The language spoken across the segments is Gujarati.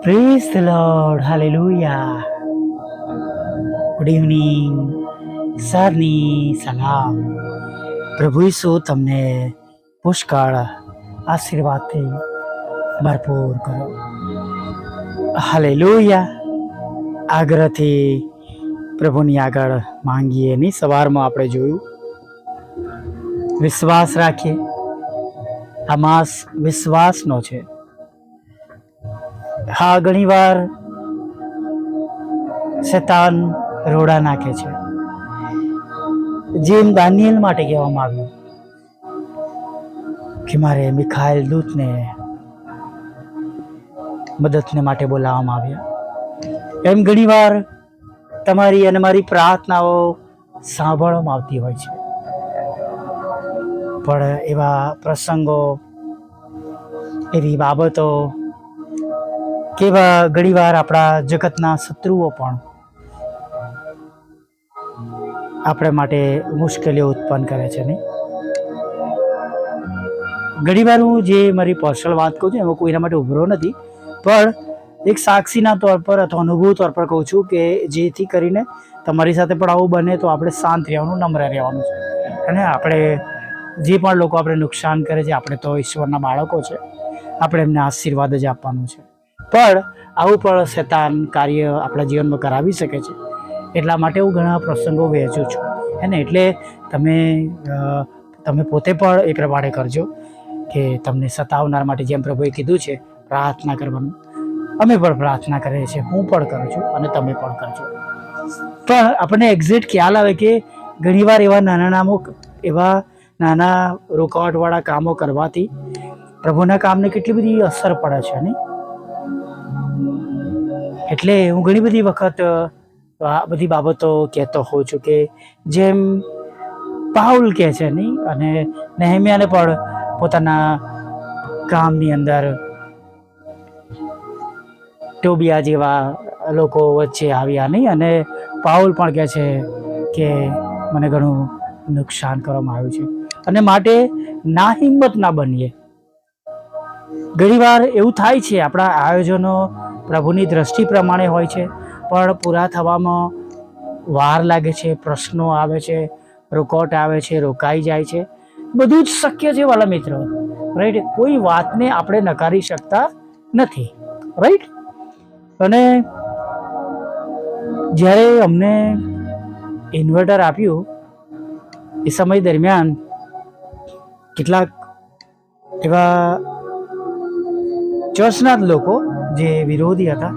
Praise the Lord, hallelujah. Good evening, સરની સલામ. પ્રભુ ઈસુ તમને પુષ્કળ આશીર્વાદથી ભરપૂર કરો. હાલેલુયા. આગ્રહથી પ્રભુની આગળ માંગીએ નહીં. સવારમાં આપણે જોયું, વિશ્વાસ રાખીએ. આ માસ વિશ્વાસનો છે. હા, ઘણીવાર શૈતાન રોડા નાખે છે, જેમ દાનિયેલ માટે કહેવામાં આવ્યું કે મારે મિખાએલ દૂતને મદદને માટે બોલાવવામાં આવ્યા. એમ ઘણીવાર તમારી અને મારી પ્રાર્થનાઓ સાંભળવામાં આવતી હોય છે, પણ એવા પ્રસંગો, એવી બાબતો, કેવા ઘણીવાર આપણા જગતના શત્રુઓ પણ આપણે માટે મુશ્કેલીઓ ઉત્પન્ન કરે છે નહીં. ઘણીવાર હું જે મારી પર્સનલ વાત કહું છું એમાં કોઈના માટે ઉભરો નથી, પણ એક સાક્ષીના તौर પર અથવા અનુભવ તौर પર કહું છું કે જેથી કરીને તમારી સાથે પણ આવું બને તો આપણે શાંત રહેવાનું, નમ્ર રહેવાનું છે. અને આપણે જે પણ લોકો આપણે નુકસાન કરે છે, આપણે તો ઈશ્વરના બાળકો છે, આપણે એમને આશીર્વાદ જ આપવાનું છે. પણ આવું પણ શૈતાન કાર્ય આપણા જીવનમાં કરાવી શકે છે. એટલા માટે હું ઘણા પ્રસંગો વહેંચું છું એને. એટલે તમે પોતે પણ એ પ્રમાણે કરજો કે તમને સતાવનાર માટે જેમ પ્રભુએ કીધું છે પ્રાર્થના કરવાનું. અમે પણ પ્રાર્થના કરીએ છીએ, હું પણ કરું છું અને તમે પણ કરજો. પણ આપણને એક્ઝેક્ટ ખ્યાલ આવે કે ઘણીવાર એવા નાના રોકાવટવાળા કામો કરવાથી પ્રભુના કામને કેટલી બધી અસર પડે છે નહીં. એટલે હું ઘણી બધી વખત આ બધી બાબતો કહેતો હોઉં છું કે જેમ પાઉલ કહે છે નહીં, અને નેહમ્યાને પણ પોતાના કામની અંદર ટોબિયા જેવા લોકો વચ્ચે આવ્યા નહીં, અને પાઉલ પણ કહે છે કે મને ઘણું નુકસાન કરવામાં આવ્યું છે, અને માટે ના હિંમત ના બનીએ. ઘણીવાર એવું થાય છે, આપણા આયોજનો પ્રભુની દ્રષ્ટિ પ્રમાણે હોય છે, પણ પૂરા થવામાં વાર લાગે છે, પ્રશ્નો આવે છે, રોકાવટ આવે છે, રોકાઈ જાય છે. બધું જ શક્ય છે વાલા મિત્રો, રાઈટ. કોઈ વાતને આપણે નકારી શકતા નથી, રાઈટ. અને જ્યારે અમને ઇન્વર્ટર આપ્યું એ સમય દરમિયાન કેટલાક એવા ચર્ચના જ લોકો જે વિરોધી હતા,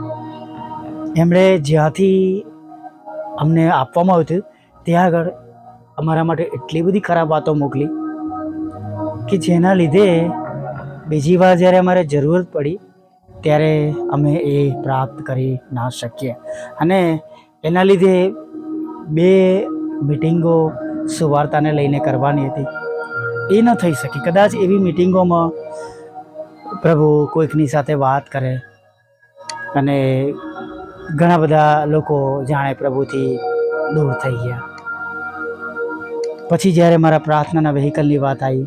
એમણે જ્યાંથી અમને આપવામાં આવ્યું હતું ત્યાં આગળ અમારા માટે એટલી બધી ખરાબ વાતો મોકલી કે જેના લીધે બીજી વાર જ્યારે અમારે જરૂરત પડી ત્યારે અમે એ પ્રાપ્ત કરી ના શકીએ. અને એના લીધે 2 મિટિંગો સુવાર્તાને લઈને કરવાની હતી, એ ન થઈ શકી. કદાચ એવી મિટિંગોમાં પ્રભુ કોઈકની સાથે વાત કરે અને ઘણા બધા લોકો જાણે પ્રભુથી દૂર થઈ ગયા. પછી જ્યારે મારા પ્રાર્થનાના વ્હીકલની વાત આવી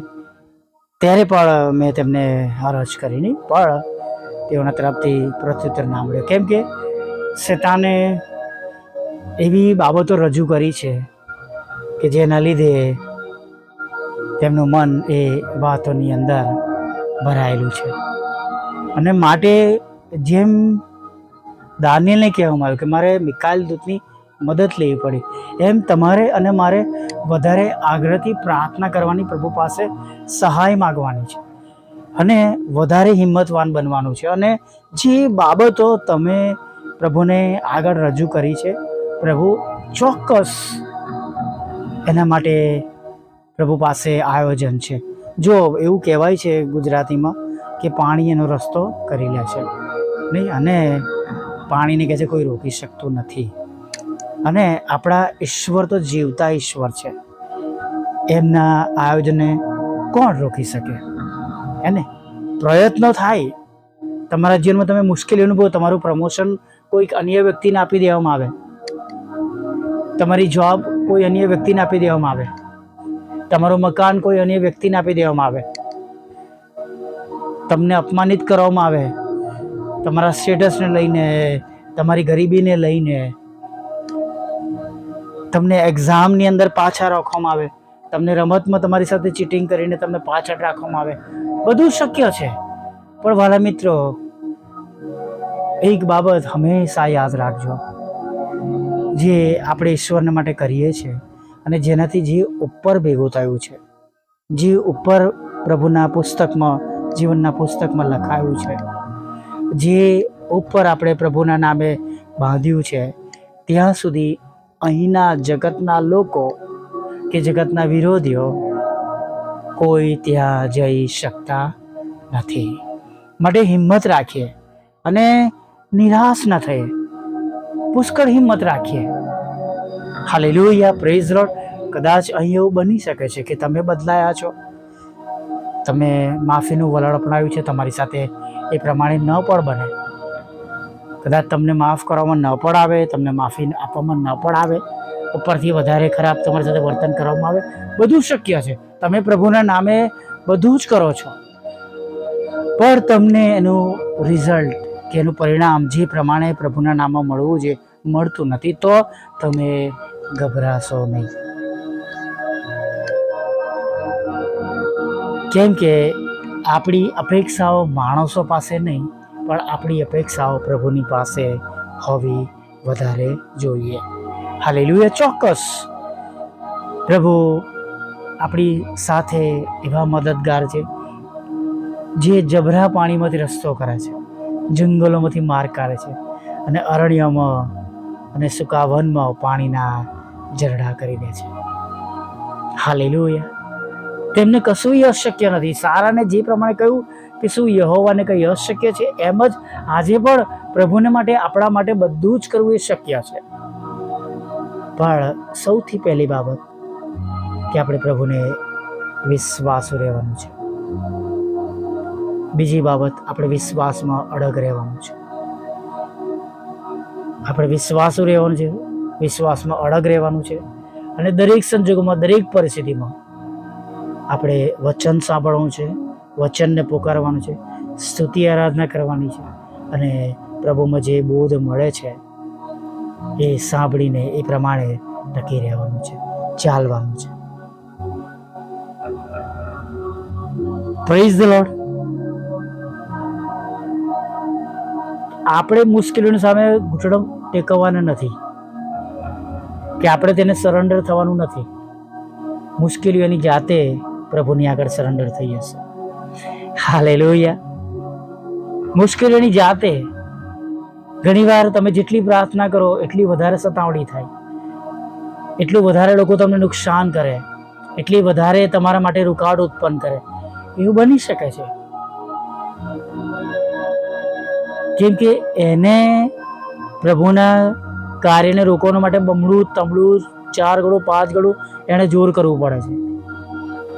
ત્યારે પણ મેં તેમને અરજ કરી નહીં, પણ તેઓના તરફથી પ્રત્યુત્તર ના મળ્યો. કેમ કે શૈતાને એવી બાબતો રજૂ કરી છે કે જેના લીધે તેમનું મન એ વાતોની અંદર ભરાયેલું છે. અને માટે જેમ દાનિયેલને કહેવામાં આવ્યું કે મારે મિખાએલ દૂતની મદદ લેવી પડી, એમ તમારે અને મારે વધારે આગ્રહથી પ્રાર્થના કરવાની, પ્રભુ પાસે સહાય માગવાની છે અને વધારે હિંમતવાન બનવાનું છે. અને જે બાબતો તમે પ્રભુને આગળ રજૂ કરી છે, પ્રભુ ચોક્કસ એના માટે પ્રભુ પાસે આયોજન છે. જો એવું કહેવાય છે ગુજરાતીમાં કે પાણી એનો રસ્તો કરી લે છે નહીં, અને પાણીને કહે છે કોઈ રોકી શકતું નથી. અને આપણા ઈશ્વર તો જીવતા ઈશ્વર છે, એમના આયોજનને કોણ રોકી શકે? એને પ્રયત્નો થાય. તમારા જીવનમાં તમે મુશ્કેલી અનુભવો, તમારું પ્રમોશન કોઈક અન્ય વ્યક્તિને આપી દેવામાં આવે, તમારી જોબ કોઈ અન્ય વ્યક્તિને આપી દેવામાં આવે, તમારું મકાન કોઈ અન્ય વ્યક્તિને આપી દેવામાં આવે, તમને અપમાનિત કરવામાં આવે, તમારા સ્ટેટસને લઈને, તમારી ગરીબીને લઈને, તમને એક્ઝામની અંદર પાછા રાખવામાં આવે, તમને રમતમાં તમારી સાથે ચીટિંગ કરીને તમને પાછળ રાખવામાં આવે, બધું શક્ય છે. પણ વાલા મિત્રો, એક બાબત હંમેશા યાદ રાખજો, જે આપણે ઈશ્વરને માટે કરીએ છીએ અને જેનાથી જે ઉપર ભેગું થયું છે, જે ઉપર પ્રભુના પુસ્તકમાં, જીવનના પુસ્તકમાં લખાયું છે, જે ઉપર આપણે પ્રભુના નામે બાંધ્યું છે, ત્યાં સુધી અહીંના જગતના લોકો કે જગતના વિરોધીઓ કોઈ ત્યાં જઈ શકતા નથી. માટે હિંમત રાખીએ અને નિરાશ ન થઈએ, પુષ્કળ હિંમત રાખીએ. Hallelujah, praise lord. કદાચ અહીં એવું બની શકે છે કે તમે બદલાયા છો, તમે માફીનું વલણ અપનાવ્યું છે, તમારી સાથે એ પ્રમાણે ન પણ બને. કદાચ તમને માફ કરવામાં ન પણ આવે, તમને માફી આપવામાં ન પણ આવે, ઉપરથી વધારે ખરાબ તમારી સાથે વર્તન કરવામાં આવે, બધું શક્ય છે. તમે પ્રભુના નામે બધું જ કરો છો, પણ તમને એનું રિઝલ્ટ કે એનું પરિણામ જે પ્રમાણે પ્રભુના નામમાં મળવું જોઈએ મળતું નથી, તો તમે ગભરાશો નહીં. કેમ કે આપણી અપેક્ષાઓ માણસો પાસે નહીં, પણ આપણી અપેક્ષાઓ પ્રભુની પાસે હોવી વધારે જોઈએ. હાલેલુયા. ચોક્કસ પ્રભુ આપણી સાથે એવા મદદગાર છે જે જબરા પાણીમાંથી રસ્તો કરે છે, જંગલોમાંથી માર્ગ કાઢે છે અને અરણ્યમાં અને સૂકા વનમાં પાણીના ઝરણા કરી દે છે. હાલેલુયા. તેમને કશું અશક્ય નથી. સારાને જે પ્રમાણે કહ્યું કે શું યહોવાને કંઈ અશક્ય છે, એમ જ આજે પણ પ્રભુને માટે, આપણા માટે બધું જ કરવું એ શક્ય છે. પણ સૌથી પહેલી બાબત કે આપણે પ્રભુને વિશ્વાસુ રહેવાનું છે. બીજી બાબત, આપણે વિશ્વાસમાં અડગ રહેવાનું છે. આપણે વિશ્વાસુ રહેવાનું છે, વિશ્વાસમાં અડગ રહેવાનું છે અને દરેક સંજોગોમાં, દરેક પરિસ્થિતિમાં આપણે વચન સાંભળવું છે, વચનને પુકારવાનું છે, સ્તુતિ આરાધના કરવાની છે અને પ્રભુમાં જે બોધ મળે છે એ સાંભળીને એ પ્રમાણે ટકી રહેવાનું છે, ચાલવાનું છે. Praise the lord. આપણે મુશ્કેલીઓની સામે ઘૂંટણો ટેકવવાના નથી, કે આપણે તેને સરેન્ડર થવાનું નથી. મુશ્કેલીઓની જાતે પ્રભુની આગળ સરેન્ડર થઈ જશે. હાલેલુયા. મુશ્કેલીઓની જાતે. ઘણીવાર તમે જેટલી પ્રાર્થના કરો એટલી વધારે સતાવણી થાય, એટલું વધારે લોકો તમને નુકસાન કરે, એટલી વધારે તમારા માટે રૂકાવટ ઉત્પન્ન કરે, એવું બની શકે છે. કેમ કે એને પ્રભુના કાર્યને રોકવા માટે બમણું તમણું 4 ગણું 5 ગણું એને જોર કરવું પડે છે.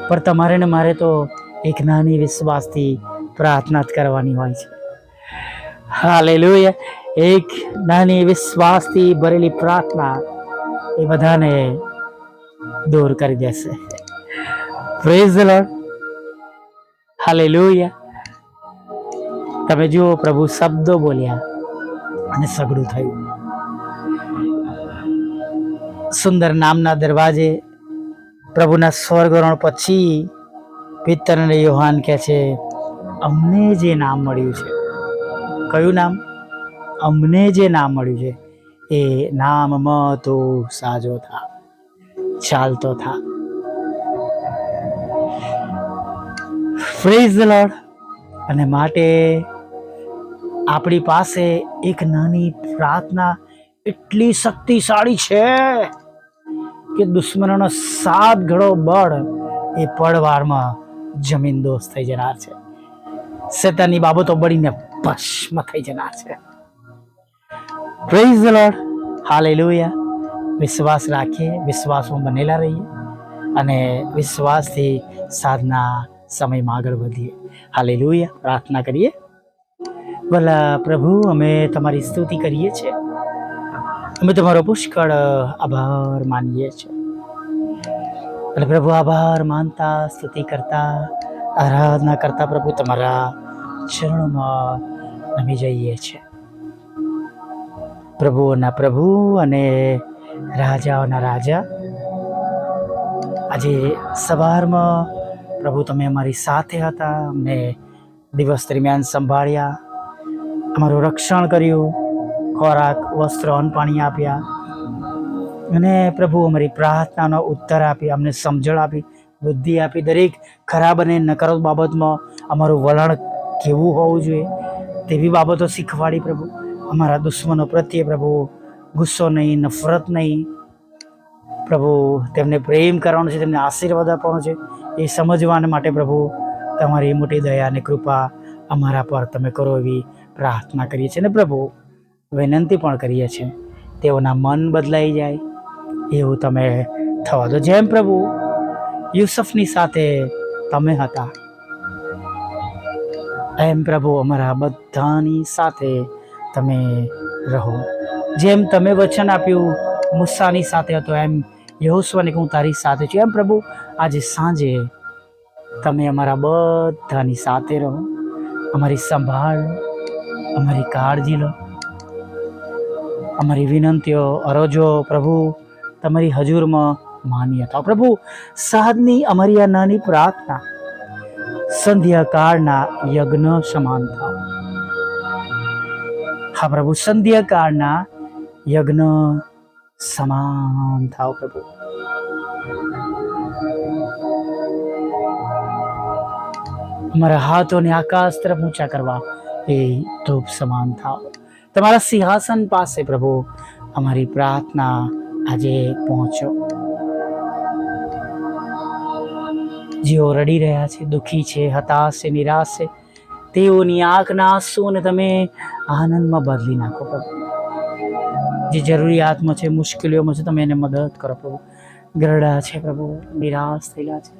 પણ તમારે ને મારે તો એક નાની વિશ્વાસથી પ્રાર્થના જ કરવાની હોય છે. હાલેલુયા. એક નાની વિશ્વાસથી ભરેલી પ્રાર્થના એ બધાને દૂર કરી દેશે. Praise the Lord. હાલેલુયા. તમે જુઓ, પ્રભુ શબ્દો બોલ્યા અને સગડું થયું. સુંદર નામના દરવાજે પ્રભુના સ્વર્ગરણ પછી પિત્તર અને યોહાન કહે છે, અમને જે નામ મળ્યું છે. કયું નામ? અમને જે નામ મળ્યું છે એ નામમાં તો સાજો થા, ચાલતો થા. Praise the lord. અને માટે આપણી પાસે એક નાની પ્રાર્થના એટલી શક્તિશાળી છે કે દુશ્મનોનો 7 ગણો બળ એ પળવારમાં જમીનદોસ્ત થઈ જનાર છે. શેતાનની બાબતો બળીને ભસ્મ થઈ જનાર છે. Praise the Lord. હાલેલુયા. વિશ્વાસ રાખીએ, વિશ્વાસમાં બનેલા રહીએ અને વિશ્વાસથી સાધના સમયમાં આગળ વધીએ. હાલેલુયા. પ્રાર્થના કરીએ. ભલા પ્રભુ, અમે તમારી સ્તુતિ કરીએ છીએ, અમે તમારો પુષ્કળ આભાર માનીએ છીએ. અને પ્રભુ, આભાર માનતા, સ્તુતિ કરતા, આરાધના કરતા પ્રભુ તમારા ચરણોમાં નમી જઈએ છીએ. પ્રભુઓના પ્રભુ અને રાજાઓના રાજા, આજે સવારમાં પ્રભુ તમે અમારી સાથે હતા, અમને દિવસ દરમિયાન સંભાળ્યા, અમારું રક્ષણ કર્યું, ખોરાક, વસ્ત્ર, અન્ન, પાણી આપ્યા અને પ્રભુ અમારી પ્રાર્થનાનો ઉત્તર આપી, અમને સમજણ આપી, બુદ્ધિ આપી, દરેક ખરાબ અને નકારાત્મક બાબતમાં અમારું વલણ કેવું હોવું જોઈએ તેવી બાબતો શીખવાડી. પ્રભુ અમારા દુશ્મનો પ્રત્યે પ્રભુ ગુસ્સો નહીં, નફરત નહીં, પ્રભુ તેમને પ્રેમ કરવાનો છે, તેમને આશીર્વાદ આપવાનો છે, એ સમજવાને માટે પ્રભુ તમારી મોટી દયા અને કૃપા અમારા પર તમે કરો એવી પ્રાર્થના કરીએ છીએ. અને પ્રભુ વિનંતી પણ કરીએ છીએ તેઓના મન બદલાઈ જાય એવું તમે થવા દો. જેમ પ્રભુ યુસુફની સાથે તમે હતા એમ પ્રભુ અમારા બધાની સાથે તમે રહો. જેમ તમે વચન આપ્યું મૂસાની સાથે હતો, એમ યહોશુઆને હું તારી સાથે છું, એમ પ્રભુ આજે સાંજે તમે અમારા બધાની સાથે રહો, અમારી સંભાળ, અમારી કાળજી લો, અમારી વિનંતીઓ, અરજો પ્રભુ તમારી હજુરમાં માન્ય થાઓ. પ્રભુ સાંજની અમારી આ નાની પ્રાર્થના સંધ્યાકાળના યજ્ઞ સમાન થાવ. હા પ્રભુ, સંધ્યાકાળના યજ્ઞ સમાન થાવ. પ્રભુ અમારા હાથોને આકાશ તરફ ઊંચા કરવા એ ધૂપ સમાન થાવ. તમારા સિંહાસન પાસે પ્રભુ અમારી પ્રાર્થના આજે પહોંચો. જેઓ રડી રહ્યા છે, દુઃખી છે, હતાશ છે, નિરાશ છે, તેઓની આંખના આંસુઓને તમે આનંદમાં બદલી નાખો. પ્રભુ જે જરૂરિયાતમાં છે, મુશ્કેલીઓમાં છે, તમે એને મદદ કરો. પ્રભુ ગરડા છે, પ્રભુ નિરાશ થયેલા છે,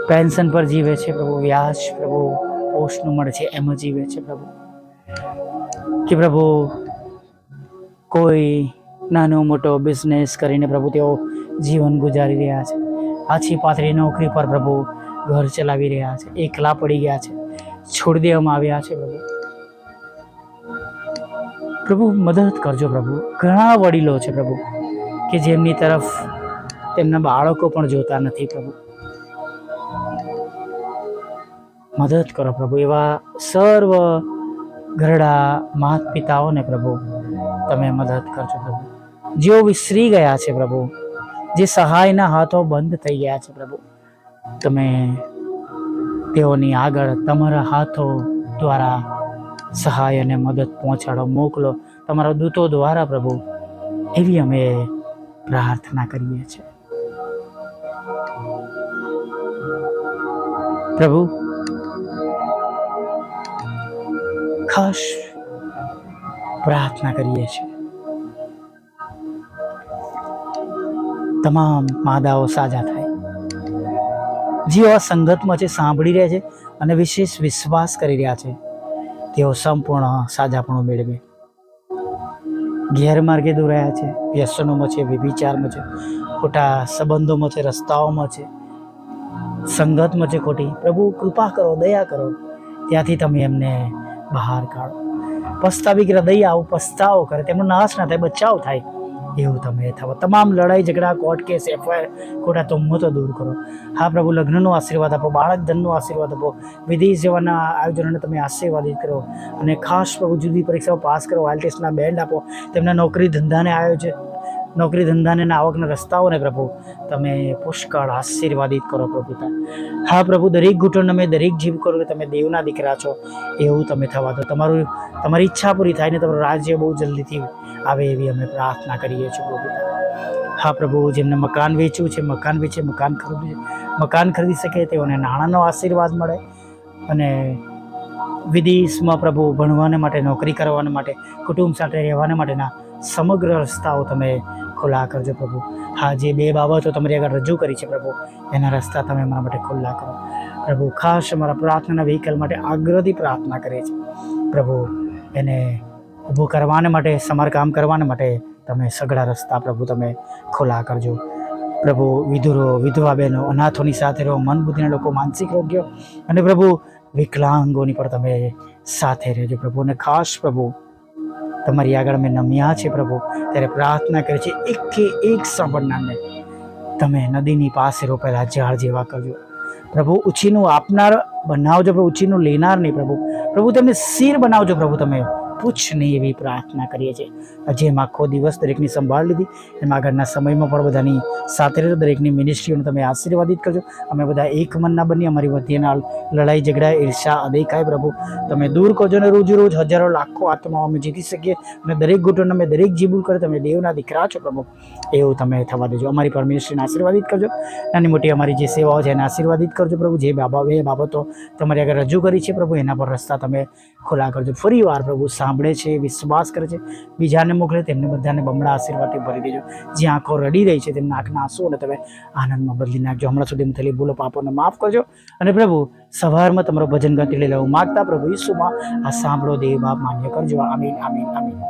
પેન્શન પર જીવે છે, પ્રભુ વ્યાજ પ્રભુ પોષનું મળે છે એમાં જીવે છે. પ્રભુ કે પ્રભુ કોઈ નાનો મોટો બિઝનેસ કરીને પ્રભુ તેઓ જીવન ગુજારી રહ્યા છે, આછી પાતળી નોકરી પર પ્રભુ ઘર ચલાવી રહ્યા છે, એકલા પડી ગયા છે, છોડી દેવામાં આવ્યા છે. પ્રભુ મદદ કરજો. પ્રભુ ઘણા વડીલો છે પ્રભુ કે જેમની તરફ તેમના બાળકો પણ જોતા નથી. પ્રભુ મદદ કરો. પ્રભુ એવા સર્વ ઘરડા માત પિતાઓને પ્રભુ તમે મદદ કરજો. પ્રભુ જેઓ વિસરી ગયા છે, પ્રભુ જે સહાયના હાથો બંધ થઈ ગયા છે, પ્રભુ તમે તેઓની આગળ તમારા હાથો દ્વારા સહાય અને મદદ પહોંચાડો, મોકલો તમારા દૂતો દ્વારા. પ્રભુ એવી અમે પ્રાર્થના કરીએ છીએ. પ્રભુ ખાસ પ્રાર્થના કરીએ છીએ તમામ માદાઓ સાજા થાય, જેઓ આ સંગતમાં છે, સાંભળી રહ્યા છે અને વિશેષ વિશ્વાસ કરી રહ્યા છે, તેઓ સંપૂર્ણ સાજાપણું મેળવે. ગેરમાર્ગે દોરાયા છે, વ્યસનોમાં છે, વ્યભિચારમાં છે, ખોટા સંબંધોમાં છે, રસ્તાઓમાં છે, સંગતમાં છે ખોટી. પ્રભુ કૃપા કરો, દયા કરો, ત્યાંથી તમે એમને બહાર કાઢો. પસ્તાવી હૃદય આવો, પસ્તાવો કરે, તેમનો નાશ ના થાય, બચાવ થાય એવું તમે થવો. તમામ લડાઈ ઝઘડા, કોર્ટ કેસ, એફઆઈઆર, ખોટા તોમતો દૂર કરો. હા પ્રભુ, લગ્નનો આશીર્વાદ આપો, બાળક ધનનો આશીર્વાદ આપો, વિદેશ જવાના આયોજનોને તમે આશીર્વાદિત કરો અને ખાસ પ્રભુ જુદી પરીક્ષાઓ પાસ કરો, આઈએલટીએસના બેન્ડ આપો, તેમના નોકરી ધંધાને નોકરી ધંધાને આવકના રસ્તાઓને પ્રભુ તમે પુષ્કળ આશીર્વાદિત કરો. પ્રભુ હા પ્રભુ, દરેક ઘૂંટણ અમે દરેક જીવ કરો કે તમે દેવના દીકરા છો એવું તમે થવા દો. તમારી ઈચ્છા પૂરી થાય ને તમારું રાજ્ય બહુ જલ્દીથી આવે એવી અમે પ્રાર્થના કરીએ છીએ. પ્રભુ હા પ્રભુ, જેમને મકાન વેચવું છે, મકાન વેચે, મકાન ખરીદી શકે, તેઓને નાણાંનો આશીર્વાદ મળે અને વિદેશમાં પ્રભુ ભણવાને માટે, નોકરી કરવાને માટે, કુટુંબ સાથે રહેવાને માટેના સમગ્ર રસ્તાઓ તમે ખુલ્લા કરજો. પ્રભુ હા, જે બે બાબતો તમારી આગળ રજૂ કરી છે પ્રભુ, એના રસ્તા તમે અમારા માટે ખુલ્લા કરો. પ્રભુ ખાસ અમારા પ્રાર્થનાના વ્હીકલ માટે આગ્રહથી પ્રાર્થના કરે છે. પ્રભુ એને ઊભું કરવાને માટે, સમારકામ કરવાને માટે તમે સઘળા રસ્તા પ્રભુ તમે ખુલ્લા કરજો. પ્રભુ વિધુરો, વિધવા બહેનો, અનાથોની સાથે રહો, મન બુદ્ધિના લોકો, માનસિક રોગ્યો અને પ્રભુ વિકલાંગોની પર તમે સાથે રહેજો પ્રભુ. અને ખાસ પ્રભુ તમારી આગળ અમે નમ્યા છે પ્રભુ, ત્યારે પ્રાર્થના કરી છે એકે એક સાંભળનારને તમે નદીની પાસે રોપેલા ઝાડ જેવા કરજો પ્રભુ. ઉછીનું આપનાર બનાવજો પ્રભુ, ઉછીનું લેનાર નહીં પ્રભુ. પ્રભુ તેમને શિર બનાવજો પ્રભુ, તમે પૂછ નહીં એવી પ્રાર્થના કરીએ છીએ. જેમ આખો દિવસ દરેકની સંભાળ લીધી એમ આગળના સમયમાં પણ બધાની સાથે રહેજો. દરેકની મિનિસ્ટ્રીઓને તમે આશીર્વાદિત કરજો. અમે બધા એક મનના બની અમારી વચ્ચેના લડાઈ ઝઘડા ઈર્ષા અદેખાય પ્રભુ તમે દૂર કરજો. ને રોજ રોજ હજારો લાખો આત્માઓ અમે જીતી શકીએ અને દરેક ઘૂંટણ અમે દરેક જીબુલ કરે તમે દેવના દીકરા છો પ્રભુ, એવું તમે થવા દેજો. અમારી પર મિનિસ્ટ્રીને આશીર્વાદિત કરજો. નાની મોટી અમારી જે સેવાઓ છે એને આશીર્વાદિત કરજો પ્રભુ. જે બાબતો તમારી આગળ રજૂ કરી છે પ્રભુ એના પર રસ્તા તમે ખુલ્લા કરજો. ફરી વાર પ્રભુ સાંભળે છે, વિશ્વાસ કરે છે, બીજાને મોકલે તેમને બધાને બમણા આશીર્વાદથી ભરી દેજો. જ્યાં આંખો રડી રહી છે તેમના આંખના આંસુઓને તમે આનંદમાં બદલી નાખજો. હમણાં સુધી થયેલી ભૂલો પાપોને માફ કરજો. અને પ્રભુ સવારમાં તમારો ભજન ગતિ લઈ લેવું માગતા પ્રભુ ઈસુમાં આ સાંભળો દેવ બાપ માન્ય કરજો. આમીન આમીન આમીન.